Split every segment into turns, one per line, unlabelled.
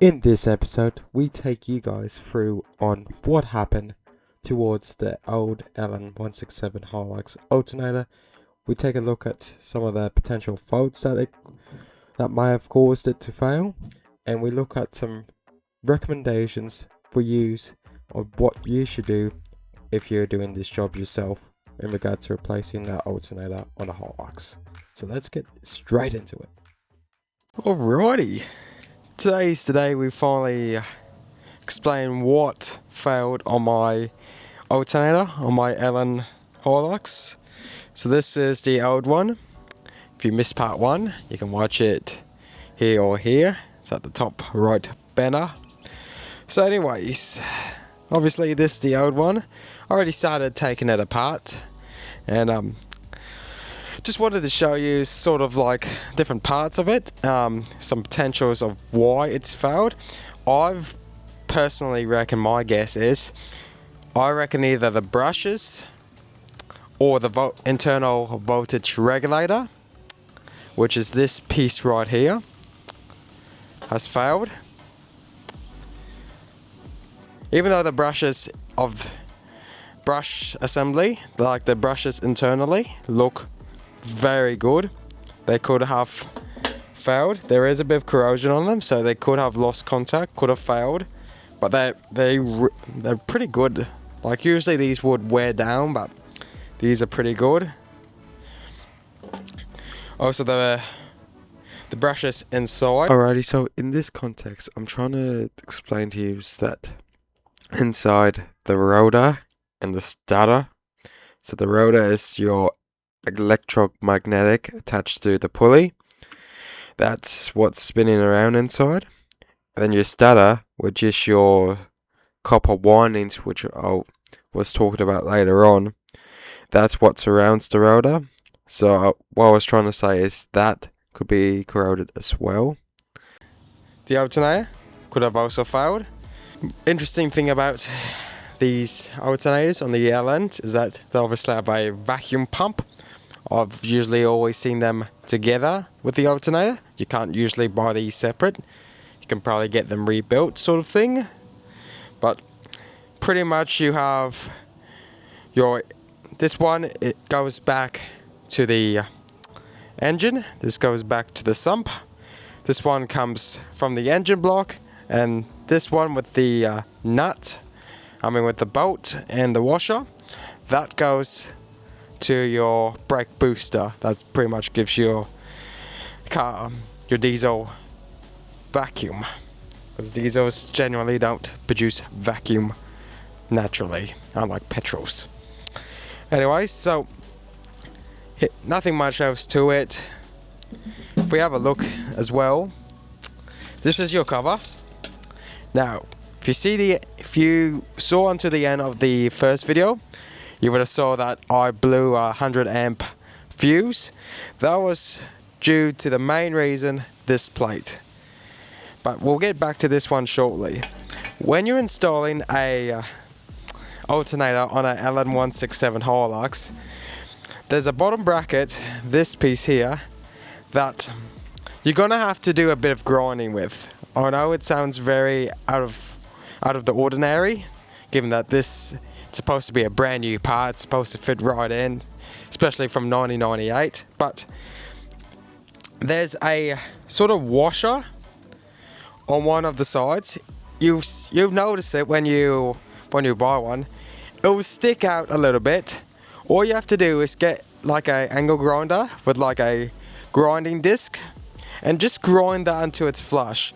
In this episode, we take you guys through on what happened towards the old LN167 Hilux alternator. We take a look at some of the potential faults that may have caused it to fail, and we look at some recommendations for use on what you should do if you're doing this job yourself in regards to replacing that alternator on a Hilux. So let's get straight into it. Alrighty. Today's the day we finally explain what failed on my alternator, on my LN Hilux. So this is the old one. If you missed part 1, you can watch it here or here. It's at the top right banner. So anyways, obviously this is the old one. I already started taking it apart, and just wanted to show you sort of like different parts of it, some potentials of why it's failed. I've personally reckon, my guess is, I reckon either the brushes or the internal voltage regulator, which is this piece right here, has failed. Even though the brushes of brush assembly, like the brushes internally, look very good, they could have failed. There is a bit of corrosion on them, so they could have lost contact, could have failed, but they're pretty good. Like usually these would wear down, but these are pretty good. Also the brushes inside. Alrighty, so in this context, I'm trying to explain to you that inside the rotor and the stator. So the rotor is your electromagnetic attached to the pulley. That's what's spinning around inside. And then your stator, which is your copper windings, which I was talking about later on. That's what surrounds the rotor. So what I was trying to say is that could be corroded as well. The alternator could have also failed. Interesting thing about these alternators on the LN is that they obviously have a vacuum pump. I've usually always seen them together with the alternator. You can't usually buy these separate. You can probably get them rebuilt, sort of thing. But pretty much you have this one, it goes back to the engine. This goes back to the sump. This one comes from the engine block, and this one with the with the bolt and the washer, that goes to your brake booster. That pretty much gives your car, your diesel, vacuum, because diesels generally don't produce vacuum naturally, unlike petrols. Anyway, so nothing much else to it. If we have a look as well, this is your cover. Now, if you saw until the end of the first video, you would have saw that I blew a 100 amp fuse. That was due to the main reason, this plate. But we'll get back to this one shortly. When you're installing a alternator on a LN167 Hilux, there's a bottom bracket, this piece here, that you're gonna have to do a bit of grinding with. I know it sounds very out of the ordinary, given that this it's supposed to be a brand new part, it's supposed to fit right in, especially from 1998. But there's a sort of washer on one of the sides. You've noticed it when you buy one. It will stick out a little bit. All you have to do is get like a angle grinder with like a grinding disc, and just grind that until it's flush.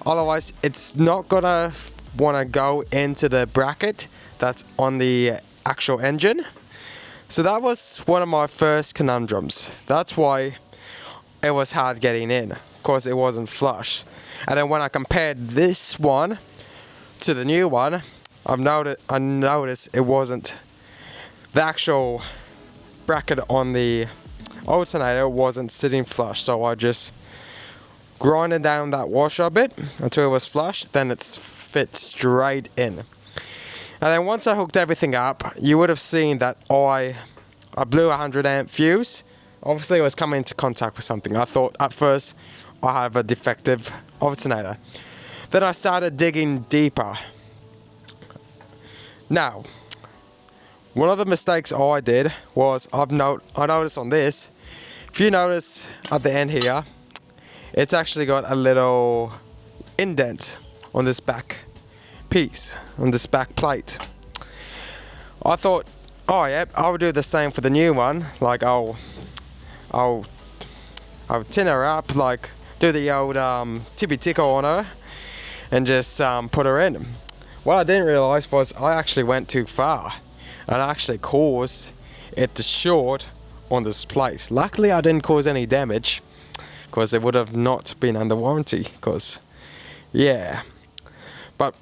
Otherwise, it's not gonna wanna go into the bracket that's on the actual engine. So that was one of my first conundrums. That's why it was hard getting in, because it wasn't flush. And then when I compared this one to the new one, I noticed it wasn't, the actual bracket on the alternator wasn't sitting flush. So I just grinded down that washer a bit until it was flush, then it's fit straight in. And then once I hooked everything up, you would have seen that I blew a 100 amp fuse. Obviously it was coming into contact with something. I thought at first I have a defective alternator. Then I started digging deeper. Now, one of the mistakes I did was I noticed on this, if you notice at the end here, it's actually got a little indent on this back piece, on this back plate. I thought, oh yeah, I'll do the same for the new one. Like I'll tin her up, like do the old tippy tickle on her, and just put her in. What I didn't realise was I actually went too far, and I actually caused it to short on this plate. Luckily, I didn't cause any damage, because it would have not been under warranty. Because, yeah, but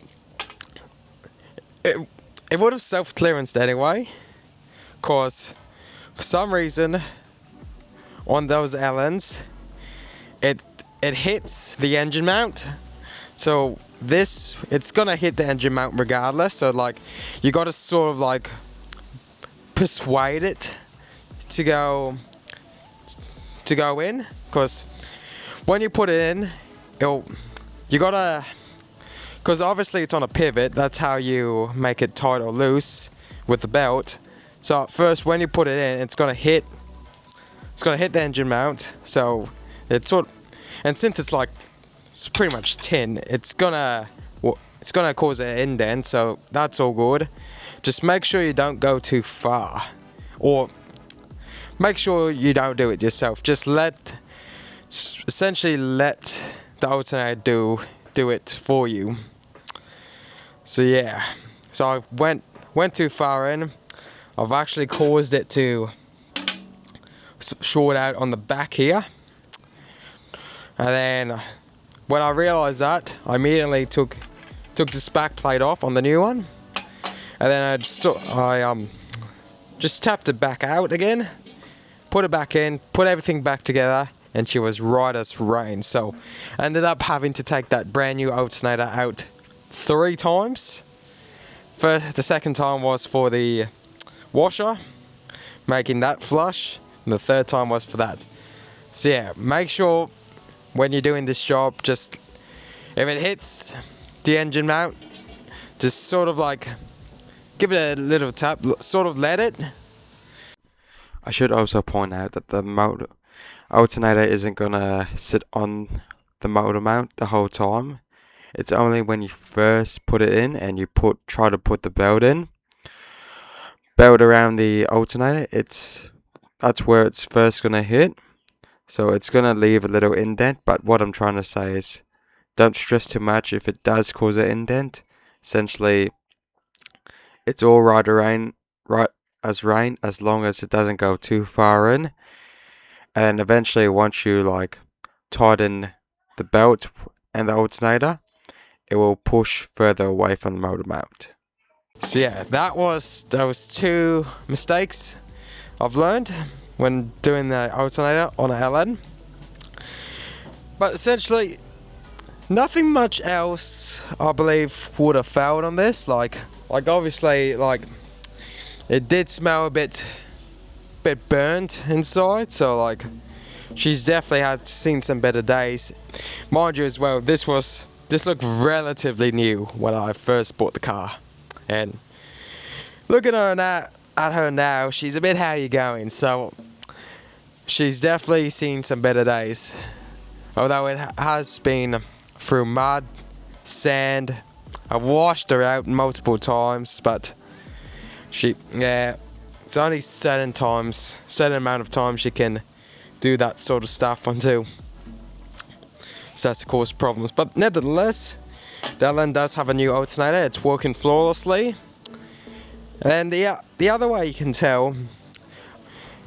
it would have self-clearanced anyway. Because for some reason, on those Allens, it hits the engine mount. So it's gonna hit the engine mount regardless. So like, you gotta sort of like persuade it to go in, because when you put it in, because obviously it's on a pivot. That's how you make it tight or loose with the belt. So at first, when you put it in, it's gonna hit the engine mount. So and since it's pretty much tin, it's gonna cause an indent. So that's all good. Just make sure you don't go too far, or make sure you don't do it yourself. Just essentially let the alternator do it for you. So yeah, so I went too far in. I've actually caused it to short out on the back here. And then when I realised that, I immediately took this back plate off on the new one. And then I just tapped it back out again, put it back in, put everything back together, and she was right as rain. So I ended up having to take that brand new alternator out 3 times. The second time was for the washer, making that flush, and the third time was for that. So yeah, make sure when you're doing this job, just if it hits the engine mount, just sort of like give it a little tap, sort of let it. I should also point out that the motor alternator isn't gonna sit on the motor mount the whole time. It's only when you first put it in and you try to put the belt around the alternator. That's where it's first gonna hit. So it's gonna leave a little indent. But what I'm trying to say is, don't stress too much if it does cause an indent. Essentially, it's all right as rain, as long as it doesn't go too far in. And eventually, once you like tighten the belt and the alternator, it will push further away from the motor mount. So yeah, those 2 mistakes I've learned when doing the alternator on an LN. But essentially, nothing much else I believe would have failed on this. Like obviously, like it did smell a bit burnt inside. So like, she's definitely seen some better days. Mind you as well, this looked relatively new when I first bought the car. And looking at her now, she's a bit how you going. So she's definitely seen some better days. Although it has been through mud, sand. I washed her out multiple times, but it's only certain amount of times she can do that sort of stuff until starts to cause problems. But nevertheless, the LN does have a new alternator. It's working flawlessly. And the other way you can tell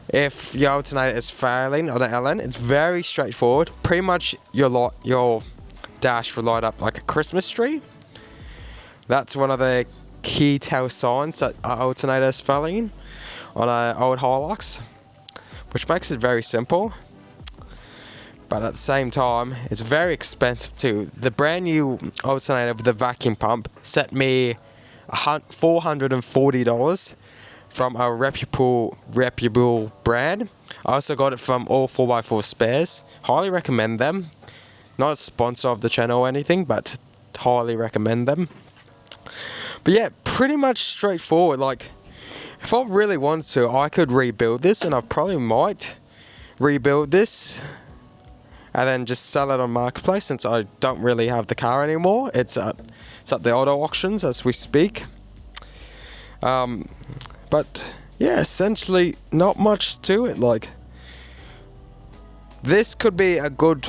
if your alternator is failing on an LN, it's very straightforward. Pretty much your dash will light up like a Christmas tree. That's one of the key tell signs that our alternator is failing on an old Hilux, which makes it very simple. But at the same time, it's very expensive too. The brand new alternator with the vacuum pump set me $440 from a reputable brand. I also got it from All 4x4 Spares. Highly recommend them. Not a sponsor of the channel or anything, but highly recommend them. But yeah, pretty much straightforward. Like, if I really wanted to, I could rebuild this, and I probably might rebuild this and then just sell it on Marketplace, since I don't really have the car anymore. It's at the auto auctions as we speak. But yeah, essentially not much to it. Like, this could be a good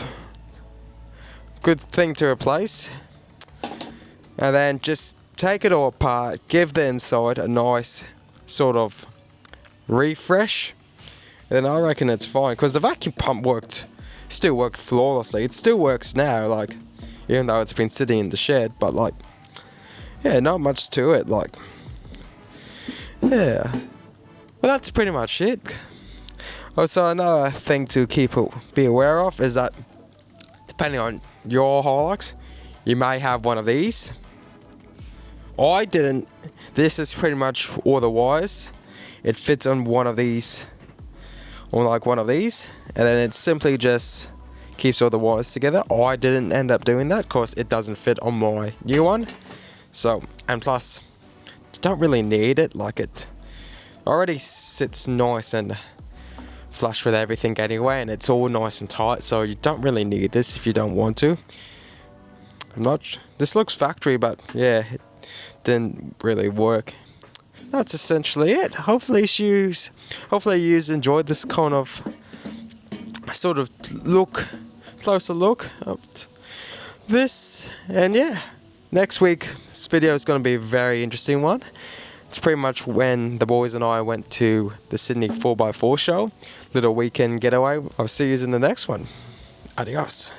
thing to replace, and then just take it all apart, give the inside a nice sort of refresh, then I reckon it's fine. Because the vacuum pump still worked flawlessly. It still works now, like, even though it's been sitting in the shed. But like, yeah, not much to it. Like, yeah, well, that's pretty much it. Also, another thing to be aware of is that depending on your Hilux, you may have one of these. I didn't. This is pretty much all the wires. It fits on one of these, on like one of these, and then it simply just keeps all the wires together. I didn't end up doing that because it doesn't fit on my new one. So, and plus, you don't really need it. Like, it already sits nice and flush with everything anyway, and it's all nice and tight. So you don't really need this if you don't want to. This looks factory, but yeah, it didn't really work. That's essentially it. Hopefully you enjoyed this kind of sort of closer look at this. And yeah, next week's video is going to be a very interesting one. It's pretty much when the boys and I went to the Sydney 4x4 show. Little weekend getaway. I'll see you in the next one. Adios.